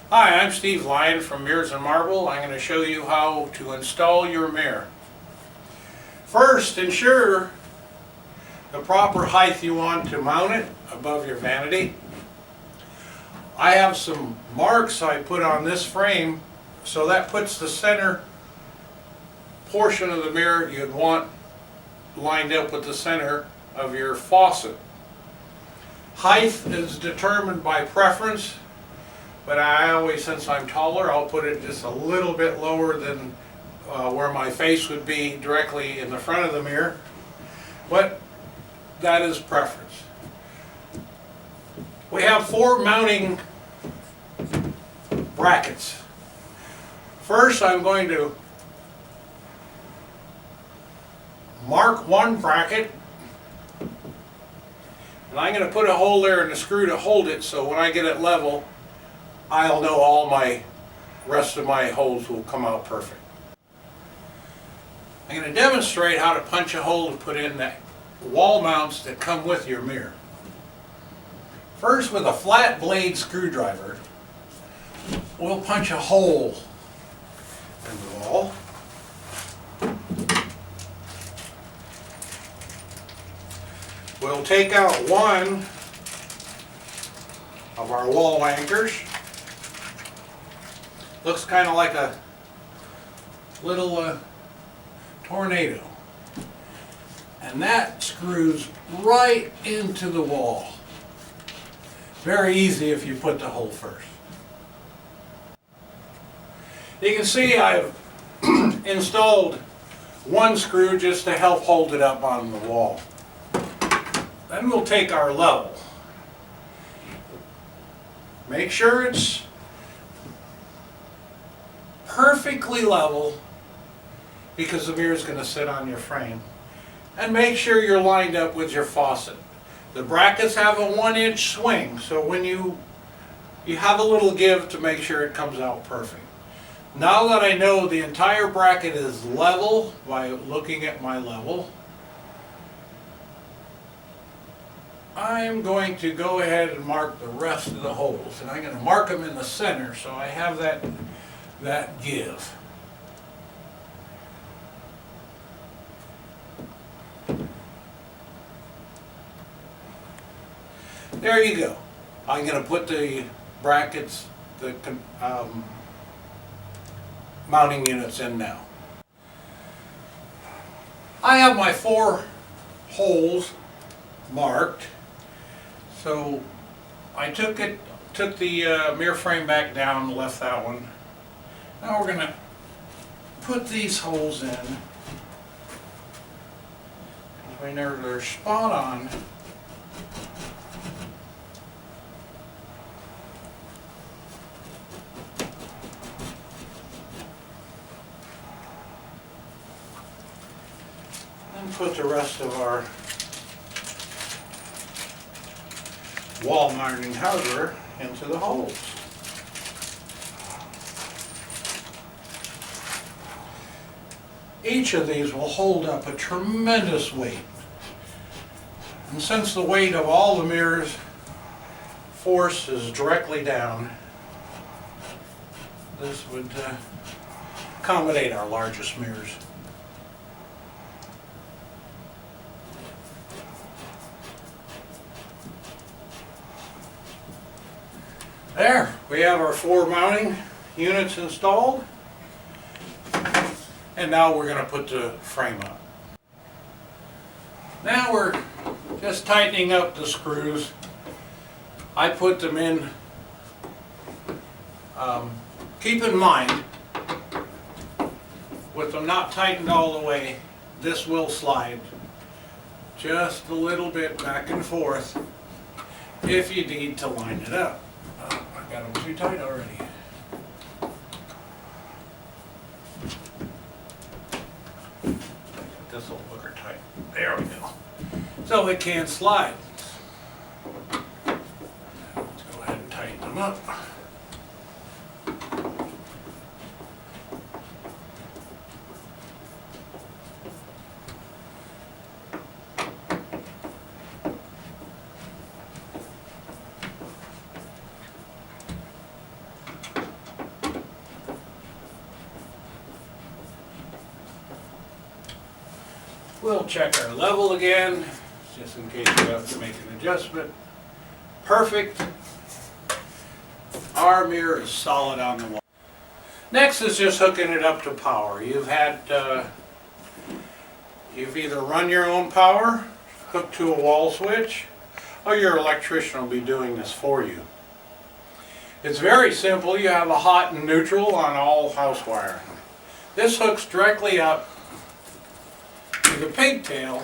Hi, I'm Steve Lyon from Mirrors and Marble. I'm going to show you how to install your mirror. First, ensure the proper height you want to mount it above your vanity. I have some marks I put on this frame, so that puts the center portion of the mirror you'd want lined up with the center of your faucet. Height is determined by preference. But I always, since I'm taller, I'll put it just a little bit lower than where my face would be directly in the front of the mirror. But that is preference. We have 4 mounting brackets. First, I'm going to mark one bracket. And I'm going to put a hole there and a screw to hold it, so when I get it level, I'll know all my rest of my holes will come out perfect. I'm going to demonstrate how to punch a hole to put in the wall mounts that come with your mirror. First, with a flat blade screwdriver, we'll punch a hole in the wall. We'll take out one of our wall anchors. Looks kind of like a little tornado. And that screws right into the wall. Very easy if you put the hole first. You can see I've installed one screw just to help hold it up on the wall. Then we'll take our level. Make sure it's perfectly level because the mirror is going to sit on your frame. And make sure you're lined up with your faucet. The brackets have a 1-inch swing, so when you have a little give to make sure it comes out perfect. Now that I know the entire bracket is level by looking at my level, I'm going to go ahead and mark the rest of the holes. And I'm going to mark them in the center so I have that give. There you go. I'm going to put the brackets, the mounting units in now. I have my 4 holes marked. So I took the mirror frame back down and left that one. Now we're going to put these holes in. We know they're spot on. And put the rest of our wall mounting hardware into the holes. Each of these will hold up a tremendous weight. And since the weight of all the mirrors force is directly down, this would accommodate our largest mirrors. There, we have our 4 mounting units installed. And now we're going to put the frame up. Now we're just tightening up the screws. I put them in. Keep in mind, with them not tightened all the way, this will slide just a little bit back and forth if you need to line it up. I got them too tight already. This will look tight. There we go. So it can slide. Let's go ahead and tighten them up. We'll check our level again, just in case we have to make an adjustment. Perfect. Our mirror is solid on the wall. Next is just hooking it up to power. You've either run your own power, hooked to a wall switch, or your electrician will be doing this for you. It's very simple. You have a hot and neutral on all house wiring. This hooks directly up to the pigtail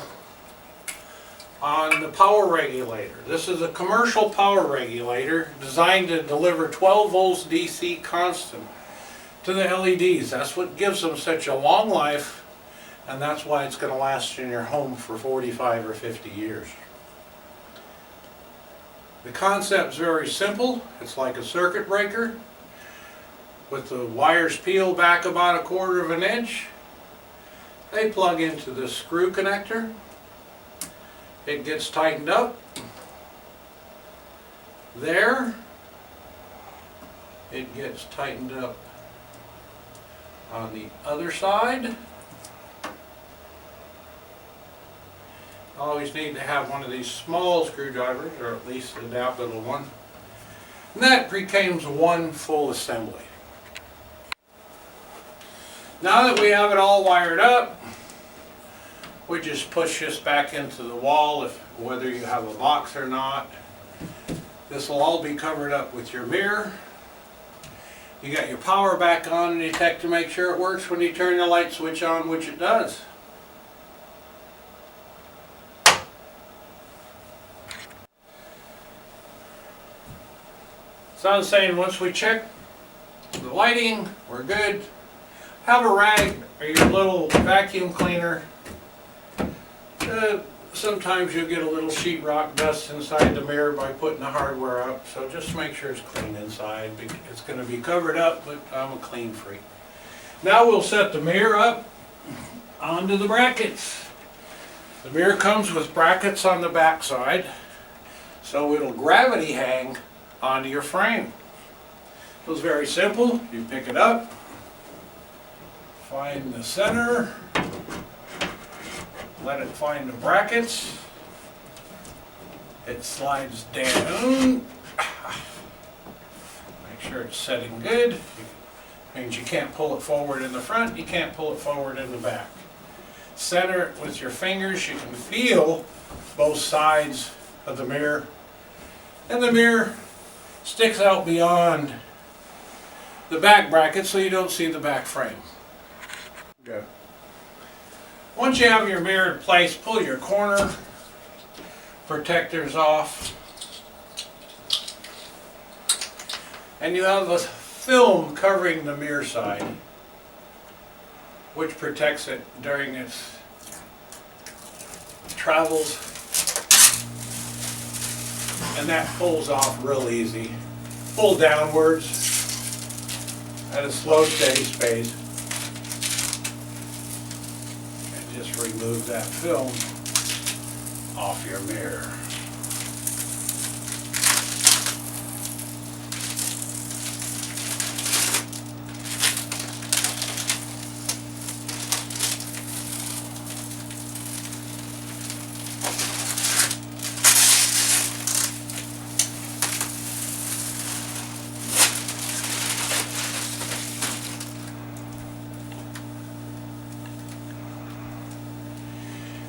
on the power regulator. This is a commercial power regulator designed to deliver 12 volts DC constant to the LEDs. That's what gives them such a long life, and that's why it's going to last in your home for 45 or 50 years. The concept's very simple. It's like a circuit breaker with the wires peeled back about 1/4 of an inch. They plug into this screw connector. It gets tightened up. There. It gets tightened up on the other side. Always need to have one of these small screwdrivers, or at least a dab little one. And that becomes one full assembly. Now that we have it all wired up, we just push this back into the wall, whether you have a box or not. This will all be covered up with your mirror. You got your power back on, and you check to make sure it works when you turn the light switch on, which it does. So I was saying, once we check the lighting, we're good. Have a rag or your little vacuum cleaner. Sometimes you'll get a little sheetrock dust inside the mirror by putting the hardware up, so just make sure it's clean inside. It's going to be covered up, but I'm a clean freak. Now we'll set the mirror up onto the brackets. The mirror comes with brackets on the back side, so it'll gravity hang onto your frame. It was very simple. You pick it up, find the center, let it find the brackets. It slides down. Make sure it's setting good. Means you can't pull it forward in the front, you can't pull it forward in the back. Center it with your fingers. You can feel both sides of the mirror. And the mirror sticks out beyond the back bracket so you don't see the back frame. Okay. Once you have your mirror in place, pull your corner protectors off. And you have a film covering the mirror side, which protects it during its travels. And that pulls off real easy. Pull downwards at a slow, steady pace. And just remove that film off your mirror.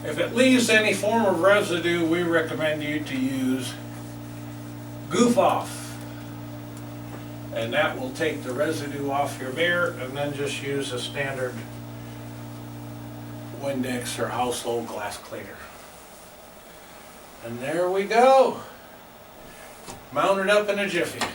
If it leaves any form of residue, we recommend you to use Goof Off. And that will take the residue off your mirror, and then just use a standard Windex or household glass cleaner. And there we go. Mounted up in a jiffy.